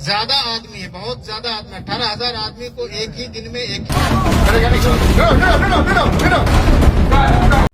ज्यादा आदमी है, बहुत ज्यादा आदमी, 18,000 आदमी को एक ही दिन में एक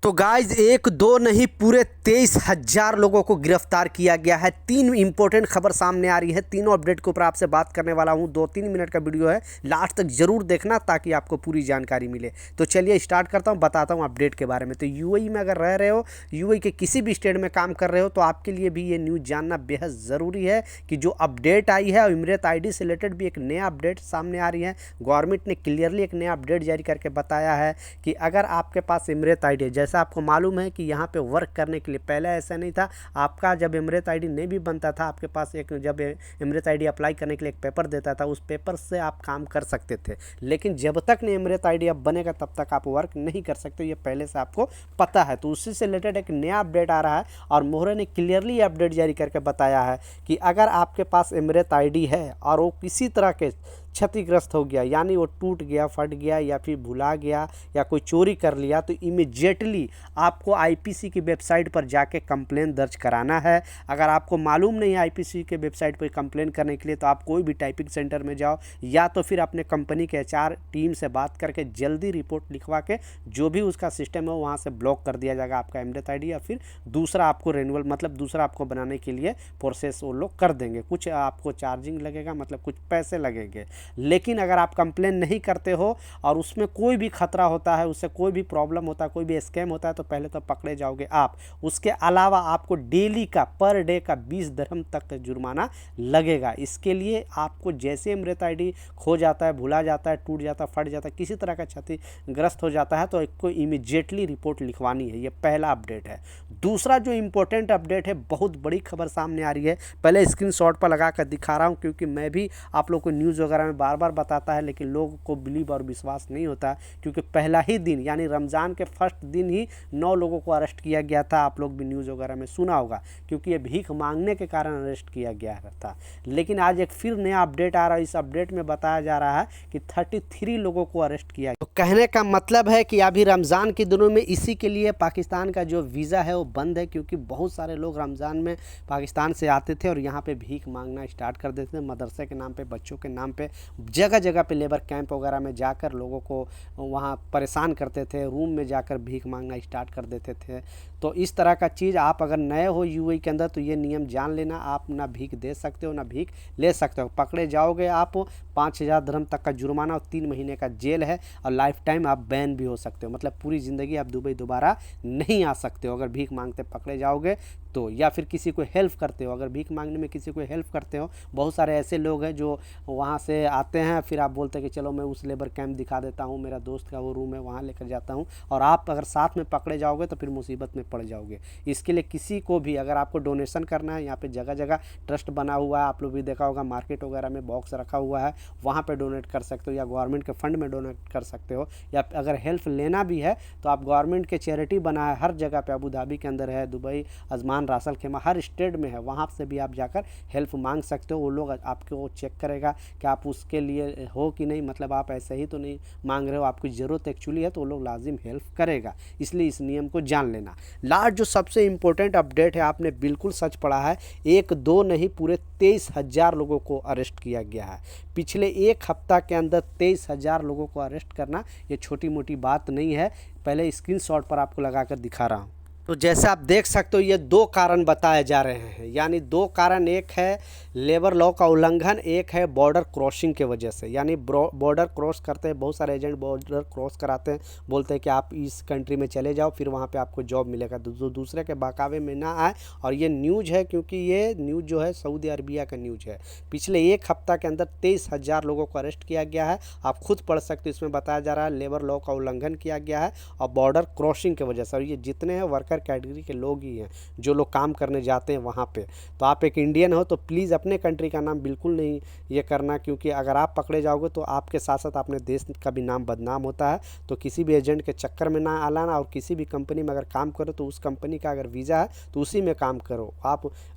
तो गाइज एक दो नहीं पूरे 23,000 लोगों को गिरफ्तार किया गया है। 3 इंपॉर्टेंट खबर सामने आ रही है। तीनों अपडेट के ऊपर आपसे बात करने वाला हूं। 2-3 मिनट का वीडियो है, लास्ट तक जरूर देखना ताकि आपको पूरी जानकारी मिले। तो चलिए स्टार्ट करता हूं, बताता हूं अपडेट के बारे में। तो यूएई में अगर रह रहे हो, यूएई के किसी भी स्टेट में काम कर रहे हो, तो आपके लिए भी ये न्यूज़ जानना बेहद ज़रूरी है कि जो अपडेट आई है इमरात आईडी से रिलेटेड भी एक नया अपडेट सामने आ रही है। गवर्नमेंट ने क्लियरली एक नया अपडेट जारी करके बताया है कि अगर आपके पास इमरात आईडी है, जैसा आपको मालूम है कि यहाँ पे वर्क करने के लिए पहले ऐसा नहीं था। आपका जब इमरात आईडी नहीं भी बनता था, आपके पास एक जब इमरात आईडी अप्लाई करने के लिए एक पेपर देता था, उस पेपर से आप काम कर सकते थे। लेकिन जब तक नहीं इमरात आईडी अब बनेगा तब तक आप वर्क नहीं कर सकते, ये पहले से आपको पता है। तो उसी से रिलेटेड एक नया अपडेट आ रहा है और मोहरे ने क्लियरली अपडेट जारी करके बताया है कि अगर आपके पास इमरात आईडी है और वो किसी तरह के क्षतिग्रस्त हो गया, यानी वो टूट गया, फट गया या फिर भुला गया या कोई चोरी कर लिया, तो इमीडिएटली आपको आईपीसी की वेबसाइट पर जाके कंप्लेन दर्ज कराना है। अगर आपको मालूम नहीं है आईपीसी के वेबसाइट पर कंप्लेन करने के लिए, तो आप कोई भी टाइपिंग सेंटर में जाओ या तो फिर अपने कंपनी के एचआर टीम से बात करके जल्दी रिपोर्ट लिखवा के जो भी उसका सिस्टम है वहाँ से ब्लॉक कर दिया जाएगा आपका इमरात आईडी, या फिर दूसरा आपको रेन्यूअल मतलब दूसरा आपको बनाने के लिए प्रोसेस वो लोग कर देंगे। कुछ आपको चार्जिंग लगेगा, मतलब कुछ पैसे लगेंगे। लेकिन अगर आप कंप्लेन नहीं करते हो और उसमें कोई भी खतरा होता है, उससे कोई भी प्रॉब्लम होता है, कोई भी स्कैम होता है, तो पहले तो पकड़े जाओगे आप। उसके अलावा आपको डेली का पर डे का 20 दिरहम तक जुर्माना लगेगा। इसके लिए आपको जैसे इमरात आईडी खो जाता है, भुला जाता है, टूट जाता है, फट जाता है, किसी तरह का क्षतिग्रस्त हो जाता है, तो आपको इमीडिएटली रिपोर्ट लिखवानी है। ये पहला अपडेट है। दूसरा जो इम्पोर्टेंट अपडेट है, बहुत बड़ी खबर सामने आ रही है। पहले स्क्रीनशॉट पर लगा कर दिखा रहा हूँ क्योंकि मैं भी आप लोग को न्यूज़ वगैरह में बार बार बताता है, लेकिन लोगों को बिलीव और विश्वास नहीं होता, क्योंकि पहला ही दिन यानी रमज़ान के फर्स्ट दिन ही 9 लोगों को अरेस्ट किया गया था। आप लोग भी न्यूज़ वगैरह में सुना होगा, क्योंकि ये भीख मांगने के कारण अरेस्ट किया गया था। लेकिन आज एक फिर नया अपडेट आ रहा है। इस अपडेट में बताया जा रहा है कि 33 लोगों को अरेस्ट किया गया। तो कहने का मतलब है कि अभी रमज़ान के दिनों में इसी के लिए पाकिस्तान का जो वीज़ा है वो बंद है, क्योंकि बहुत सारे लोग रमज़ान में पाकिस्तान से आते थे और यहाँ पे भीख मांगना स्टार्ट कर देते थे। मदरसे के नाम पे, बच्चों के नाम पे, जगह जगह पे लेबर कैंप वगैरह में जाकर लोगों को वहाँ परेशान करते थे, रूम में जाकर भीख मांगना स्टार्ट कर देते थे। तो इस तरह का चीज़ आप अगर नए हो यूएई के अंदर तो ये नियम जान लेना, आप ना भीख दे सकते हो ना भीख ले सकते हो। पकड़े जाओगे आप 5,000 दिरहम तक का जुर्माना और 3 महीने का जेल है, और लाइफ टाइम आप बैन भी हो सकते हो, मतलब पूरी ज़िंदगी आप दुबई दोबारा नहीं आ सकते हो अगर भीख मांगते पकड़े जाओगे तो। या फिर किसी को हेल्प करते हो, अगर भीख मांगने में किसी को हेल्प करते हो, बहुत सारे ऐसे लोग हैं जो वहाँ से आते हैं, फिर आप बोलते हैं कि चलो मैं उस लेबर कैंप दिखा देता हूँ, मेरा दोस्त का वो रूम है वहाँ लेकर जाता हूँ, और आप अगर साथ में पकड़े जाओगे तो फिर मुसीबत में पड़ जाओगे। इसके लिए किसी को भी अगर आपको डोनेशन करना है, यहाँ पे जगह जगह ट्रस्ट बना हुआ है, आप लोग भी देखा होगा, मार्केट वगैरह में बॉक्स रखा हुआ है, वहाँ पे डोनेट कर सकते हो, या गवर्नमेंट के फंड में डोनेट कर सकते हो। या अगर हेल्प लेना भी है तो आप गवर्नमेंट के चैरिटी बना है हर जगह पे, अबू धाबी के अंदर है, दुबई, अजमान, रासल खेमा, हर स्टेट में है, वहाँ से भी आप जाकर हेल्प मांग सकते हो। वो लोग आपको चेक करेगा कि आप उसके लिए हो कि नहीं, मतलब आप ऐसे ही तो नहीं मांग रहे हो, आपको ज़रूरत एक्चुअली है, तो वो लोग लाजिम हेल्प करेगा। इसलिए इस नियम को जान लेना। लास्ट जो सबसे इम्पोर्टेंट अपडेट है, आपने बिल्कुल सच पढ़ा है, 1-2 नहीं पूरे 23,000 लोगों को अरेस्ट किया गया है। पिछले एक हफ्ता के अंदर 23,000 लोगों को अरेस्ट करना ये छोटी मोटी बात नहीं है। पहले स्क्रीनशॉट पर आपको लगाकर दिखा रहा हूँ। तो जैसे आप देख सकते हो ये 2 कारण बताए जा रहे हैं, यानी 2 कारण, एक है लेबर लॉ का उल्लंघन, एक है बॉर्डर क्रॉसिंग के वजह से। यानी बॉर्डर क्रॉस करते हैं, बहुत सारे एजेंट बॉर्डर क्रॉस कराते हैं, बोलते हैं कि आप इस कंट्री में चले जाओ, फिर वहाँ पे आपको जॉब मिलेगा, जो दूसरे के बहकावे में ना आए। और ये न्यूज़ है, क्योंकि ये न्यूज़ जो है सऊदी अरबिया का न्यूज़ है। पिछले एक हफ्ता के अंदर 23,000 लोगों को अरेस्ट किया गया है। आप खुद पढ़ सकते हो, इसमें बताया जा रहा है लेबर लॉ का उल्लंघन किया गया है और बॉर्डर क्रॉसिंग की वजह से। और ये जितने हैं वर्कर कैटेगरी के लोग ही हैं जो लोग काम करने जाते हैं वहाँ पे। तो आप एक इंडियन हो तो प्लीज़ अपने कंट्री का नाम बिल्कुल नहीं ये करना, क्योंकि अगर आप पकड़े जाओगे तो आपके साथ साथ अपने देश का भी नाम बदनाम होता है। तो किसी भी एजेंट के चक्कर में ना आना, और किसी भी कंपनी में अगर काम करो तो उस कंपनी का अगर वीज़ा है तो उसी में काम करो।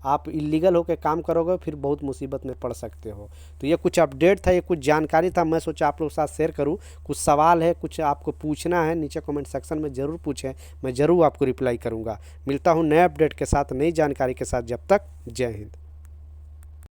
आप इलीगल होकर काम करोगे फिर बहुत मुसीबत में पड़ सकते हो। तो ये कुछ अपडेट था, ये कुछ जानकारी था, मैं सोचा आप लोग के साथ शेयर करूँ। कुछ सवाल है, कुछ आपको पूछना है, नीचे कमेंट सेक्शन में ज़रूर पूछें, मैं ज़रूर आपको रिप्लाई करूँगा। मिलता हूँ नए अपडेट के साथ, नई जानकारी के साथ। जब तक जय हिंद।